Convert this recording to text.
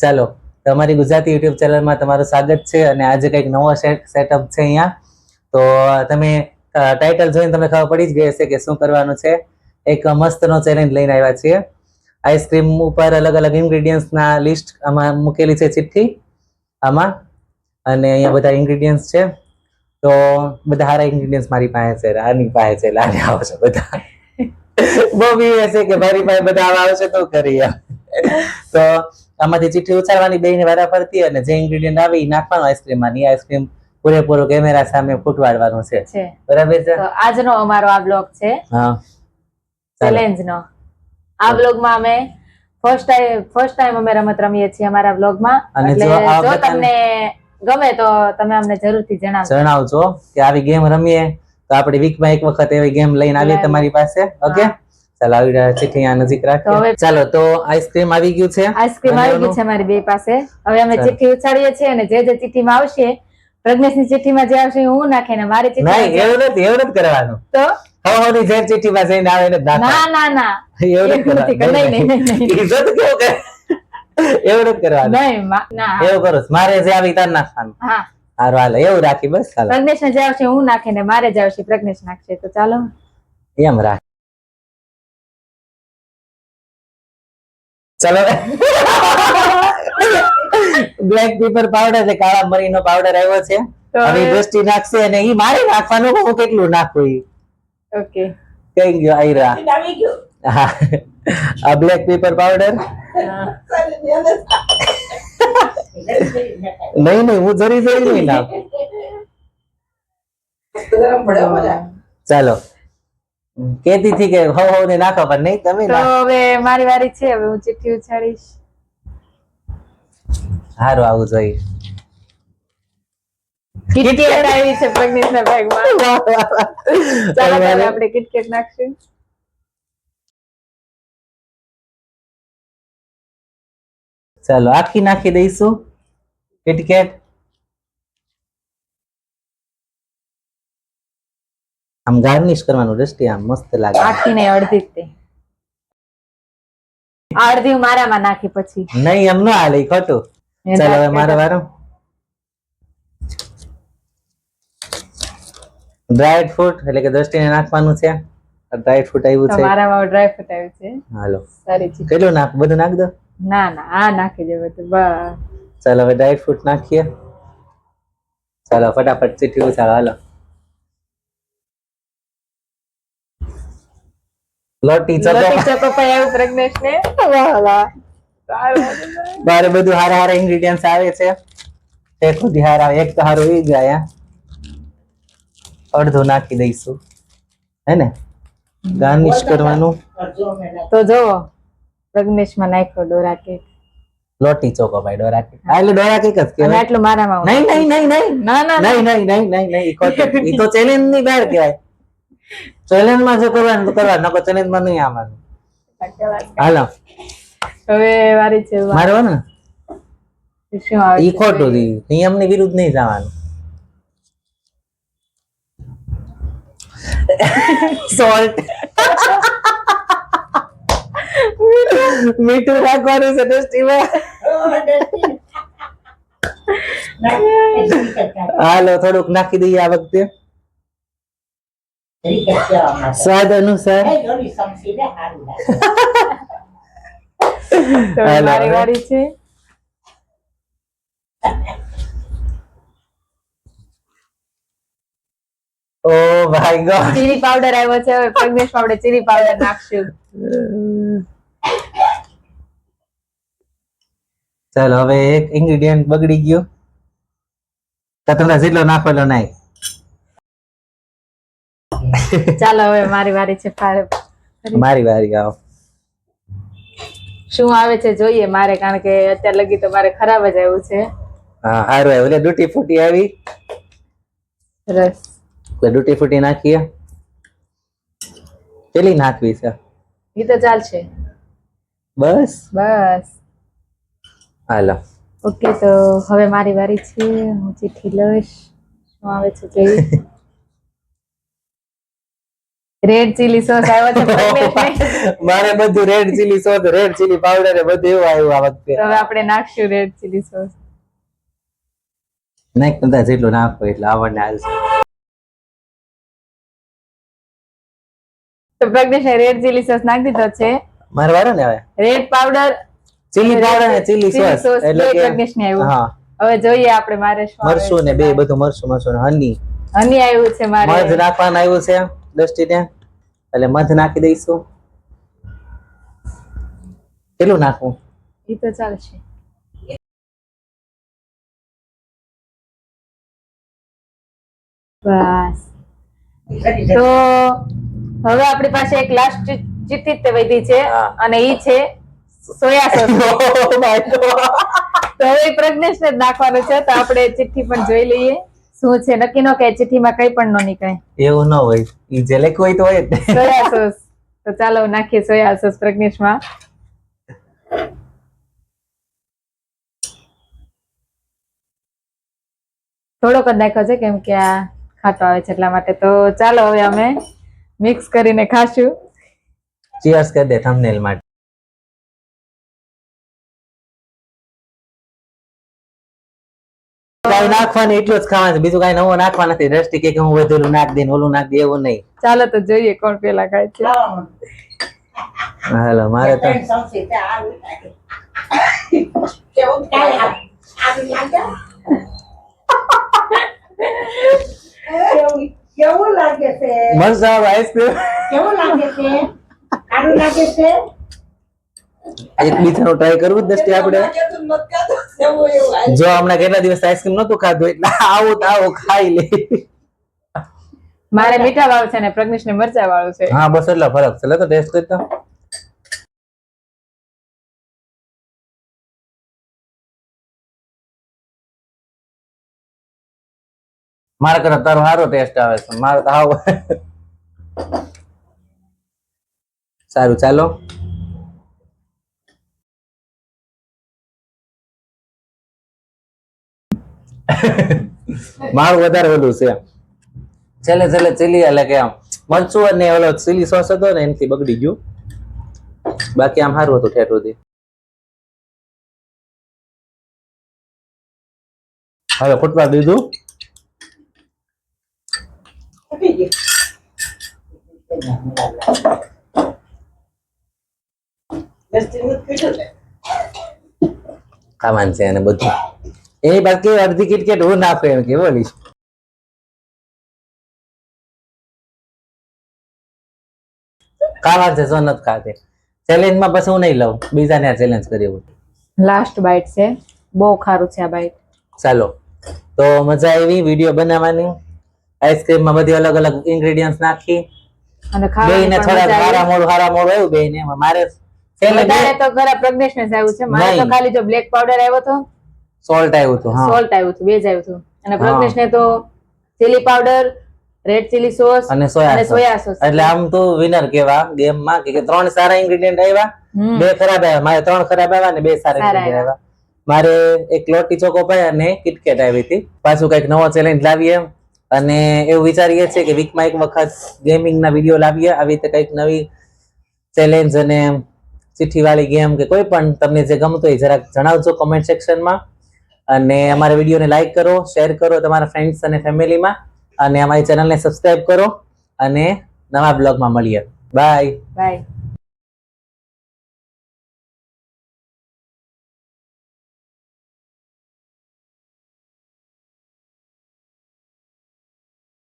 ચાલો તમારી ગુજરાતી યુટ્યુબ ચેનલમાં તમારું સ્વાગત છે અને આજે કંઈક નવો સેટઅપ છે અહીંયા. તો તમે ટાઇટલ જોઈને તમને ખબર પડી જ ગઈ હશે કે શું કરવાનું છે. એક મસ્તનો ચેલેન્જ લઈને આવ્યા છીએ. આઈસ્ક્રીમ ઉપર અલગ અલગ ઇન્ગ્રેડિયન્ટ્સના લિસ્ટ આમાં મૂકેલી છે ચિઠ્ઠી આમાં, અને અહીંયા બધા ઇન્ગ્રેડિયન્ટ્સ છે. તો બધા સારા ઇન્ગ્રેડિયન્ટ્સ મારી પાસે છે, આની પાસે છે, લાને આવશે બધા. બહુ બી હશે કે મારી પાસે બધા આવા આવશે તો કરીએ. તો આમાંથી ચિઠ્ઠી ઉછાળવાની બેને વારાફરતી, અને જે ઇન્ગ્રેડિયન્ટ આવે એ નાખવાનું આઈસ્ક્રીમમાં. એ આઈસ્ક્રીમ પૂરેપૂરો કેમેરા સામે ફૂટવાડવાનું છે. બરાબર છે? તો આજનો અમારો આ બ્લોગ છે ચેલેન્જ નો. આ બ્લોગમાં અમે ફર્સ્ટ ટાઈમ અમે રમત રમીએ છીએ અમારા બ્લોગમાં. એટલે જો તમને ગમે તો તમે અમને જરૂરથી જણાવજો કે આવી ગેમ રમીએ તો આપણે વીકમાં એક વખત એવી ગેમ લઈને આવીએ તમારી પાસે. ઓકે, ચાલો આવી ચિઠ્ઠી નજીક રાખીએ. ચાલો તો આઈસ્ક્રીમ આવી ગયું છે. આઈસ્ક્રીમ આવી ગયું છે મારી બે પાસે. હવે અમે ચિઠ્ઠી ઉછાળીએ છીએ અને જે જે ચિઠ્ઠીમાં આવશે, પ્રજ્ઞેશની ચિઠ્ઠીમાં જે આવશે હું નાખે ને મારી ચિઠ્ઠી નહીં, એવું નથી કરવાનું. તો ની જે ચિઠ્ઠીમાં જઈને આવે ને ના ના એવું નથી કરવાનું. ઇજ્જત કેવું કરે એવું નથી કરવાનું. નહીં ના એવું કરો મારે જે આવી તાર નાખવાનું. હા હારું હાલે એવું રાખી બસ. ચાલો પ્રજ્ઞેશ ને જે આવશે હું નાખે ને મારે જે આવશે પ્રજ્ઞેશ નાખશે. તો ચાલો એમ રાખ. ચાલો બ્લેક પેપર પાવડર છે, કાળા મરીનો પાવડર આવ્યો છે. હવે દ્રષ્ટિ નાખશે અને ઈ મારે નાખવાનું. હું કેટલું નાખું ઈ. ઓકે, કઈ ગયો આયરા. હા, આ બ્લેક પેપર પાવડર. નહીં હું જરી નહીં નાખું. ચાલો કેતી થી કે હવ ને નાખો, પણ નહીં તમે. તો હવે મારી વારી છે. હવે હું ચિઠ્ઠી ઉછાળીશ. સારું આવું જોઈએ. કિટકેટ આવી છે પ્રજ્ઞેશના બેગમાં. ચાલો આપણે કિટકેટ નાખશું. ચાલો આખી નાખી દઈશું કિટકેટ. આમ ગાર્નિશ કરવાનું દ્રષ્ટિ, આમ મસ્ત લાગે. આખી ને અડધી જ તે. અડધી મારામાં નાખી પછી. નહીં એમ ન હાલે, ખોટું. ચાલો હવે મારો વારો. ડ્રાય ફ્રૂટ એટલે કે દ્રષ્ટિને નાખવાનું છે. ડ્રાય ફ્રૂટ આવ્યું છે. મારામાં ડ્રાય ફ્રૂટ આવ્યું છે. હાલો સારી છે. કેટલું નાખ? બધું નાખ દો. ના ના આ નાખી દે બધું. બસ ચાલો હવે ડ્રાય ફ્રૂટ નાખીએ. ચાલો ફટાફટ ચીઠી ઉછાળો. હાલો લોટી ચોકો પાઈ આવ્યું પ્રજ્ઞેશ ને. બારે બધું હારા હારા ઇન્ગ્રેડિયન્ટ્સ આવે છે. એક સુધી હારા, એક તો હારું ઈ જાય. અડધું નાખી દઈશું, હે ને? ગાર્નિશ કરવાનું. તો જો પ્રજ્ઞેશ માં નાખ્યો ડોરા કેક. લોટી ચોકો ભાઈ, ડોરા કેક. આ એટલે ડોરા કેક જ કહેવાય. આટલું મારામાં. નહીં ના ના નહીં ઈ તો ચેલેન્જ ની બહાર કહેવાય. ચેલેન્જ માં જો કરવાનું તો કરવાનું, નકો ચેલેન્જ માં નહીં આવવાનું. હાલો હવે વારી છે મારવા ને. શું આવે? ઈ ખોટું, નિયમની વિરુદ્ધ નહીં જવાનું. સોલ્ટ મીઠું રાખવાનું છે દ્રષ્ટિમાં. હાલો થોડુંક નાખી દઈએ આ વખતે સ્વાદ અનુસાર. મારી વારી છે. ઓ ભાઈ ગોડ, ચીલી પાવડર આવ્યો છે. હવે પ્રજ્ઞેશ આપણે ચીલી પાવડર નાખશું. ચાલો હવે એક ઇન્ગ્રેડિયન્ટ બગડી ગયો. તો તમને જેટલો નાખેલો નાખ. ચાલો હવે મારી વારી છે. મારી વારી. આવો શું આવે છે જોઈએ મારે, કારણ કે અત્યારે લગી તો મારે ખરાબ જ આવ્યું છે. હા સારું આવ્યું. એટલે ડૂટી ફૂટી આવી. રસ ડૂટી ફૂટી નાખીએ. કેટલી નાખવી છે? એ તો ચાલશે. બસ હાલો. ઓકે, તો હવે મારી વારી છે. હું ચિઠ્ઠી લઈશ. શું આવે છે જોઈએ. રેડ ચીલી સોસ આવ્યો છે પ્રજ્ઞેશને. મારે બધું red chilli sauce, red chilli powder ને બધું એવું આવ્યું આ વખતે. તો હવે આપણે નાખશું રેડ ચીલી સોસ. નાખ બધા જેટલું નાખો એટલે આવડને હાલશે. તો પ્રજ્ઞેશને રેડ ચીલી સોસ નાખી દીધો છે. મારે વારો ને હવે રેડ પાવડર, ચીલી પાવડર ને ચીલી સોસ એટલે કે પ્રજ્ઞેશને આવ્યું. હા હવે જોઈએ આપણે મારે શું આવે મરચું ને બે બધું મરચું ને હની હની આવ્યું છે મારે. મધ નાખવાનું આવ્યું છે દસ્ટીને એટલે મધ નાખી દઈશું. કેટલું નાખવું? ઈ તો ચાલશે. બસ તો હવે આપણી પાસે એક લાસ્ટ ચિઠ્ઠી તે વધી છે હા. અને ઈ છે સોયા સોસ. તો હવે પ્રજ્ઞેશને જ નાખવાનું છે. તો આપણે ચિઠ્ઠી પણ જોઈ લઈએ શું છે. નક્કી નો કે ચિઠ્ઠીમાં કઈ પણ ન નીકળે. એવું ન હોય, ઈ જે લખ્યું હોય તો હોય જ ને. Soya sauce. તો ચાલો નાખીએ સોયા સોસ પ્રજ્ઞેશમાં. થોડોક જ નાખ્યો છે કેમ કે આ ખાટો આવે છે એટલા માટે. તો ચાલો હવે અમે મિક્સ કરીને ખાશું. ચીયર્સ કરી દે થંબનેલ માટે. કાઈ નાખવાની એટલું જ ખાવાનું, બીજું કાઈ નવો નાખવા નથી. દ્રષ્ટિ કે હું વધેલું નાખ દે ઓલું નાખ દે એવું નહીં. ચાલો તો જોઈએ કોણ પેલા ખાય છે. હાલો મારે તો કેવું લાગે છે? મસ્ત આવે આઈસ્ક્રીમ. કેવું લાગે છે? સારું લાગે છે? એક બીજાનું ટ્રાય કરવું જ દ્રષ્ટિ આપણે. જો હમણાં કેટલા દિવસ આઈસ્ક્રીમ નતું ખાધું એટલે આવું તો આવું ખાઈ લે. મારે મીઠા વાળું છે ને પ્રજ્ઞેશને મરચા વાળું છે. હા બસ એટલો ફરક છે. લે તો ટેસ્ટ કરતો. મારા કરતા તારો સારો ટેસ્ટ આવે છે. મારો તો આવો સારું. ચાલો મારું વધારે ઓલું છે. છેલ્લે ચીલી એટલે કે આમ મરચું અને ઓલો ચીલી સોસ હતો ને એનાથી બગડી ગયું. બાકી આમ સારું હતું ઠેઠ સુધી. હવે ફૂટવા દીધું. ખાવાનું છે અને બધું એની બાકી અડધી કિટકેટ હું નાખું એમ કે બોલીશ. ખાવા છે જો નથી ખાતે. ચેલેન્જમાં પછી હું નહીં લઉં, બીજાને ચેલેન્જ કરી. લાસ્ટ બાઈટ છે. બહુ ખારું છે આ બાઈટ. ચાલો તો મજા આવી વિડીયો બનાવવાની. આઈસ્ક્રીમમાં બધી અલગ અલગ ઇન્ગ્રેડિયન્ટ્સ નાખી અને બેયને થોડા હારા મોડું આવ્યું બેયને. મારે છેલ્લે વધારે તો ખરા પ્રજ્ઞેશને જ આવ્યું છે. મારે તો નહીં. ખાલી જો બ્લેક પાવડર આવ્યો તો, સોલ્ટ આવ્યું હતું. હા સોલ્ટ આવ્યું હતું, બે જ આવ્યું હતું. અને હા. પ્રજ્ઞેશને તો chilli powder, red chilli sauce અને અને સોયા સોસ. એટલે આમ તો વિનર કેવા ગેમમાં કે 3 સારા ઇન્ગ્રેડિયન્ટ આવ્યા, 2 ખરાબ આવ્યા. મારે 3 ખરાબ આવ્યા અને 2 સારા સારા ઇન્ગ્રેડિયન્ટ આવ્યા. મારે એક લોટી ચોકો પાય અને કિટકેટ આવી હતી. પાછું કઈક નવો ચેલેન્જ લાવીએ અને એવું વિચારીએ છીએ કે વીકમાં એક વખત ગેમિંગના વિડીયો લાવીએ. આવી રીતે કઈક નવી ચેલેન્જ અને ચિઠ્ઠી વાળી ગેમ કે કોઈ પણ તમને જે ગમતું હોય જરાક જણાવજો કોમેન્ટ સેક્શનમાં. અને અમારા વિડીયોને લાઈક કરો, શેર કરો તમારા ફ્રેન્ડ્સ અને ફેમિલીમાં. અને અમારી ચેનલને સબસ્ક્રાઇબ કરો અને નવા બ્લોગમાં મળીએ. બાય. બાય.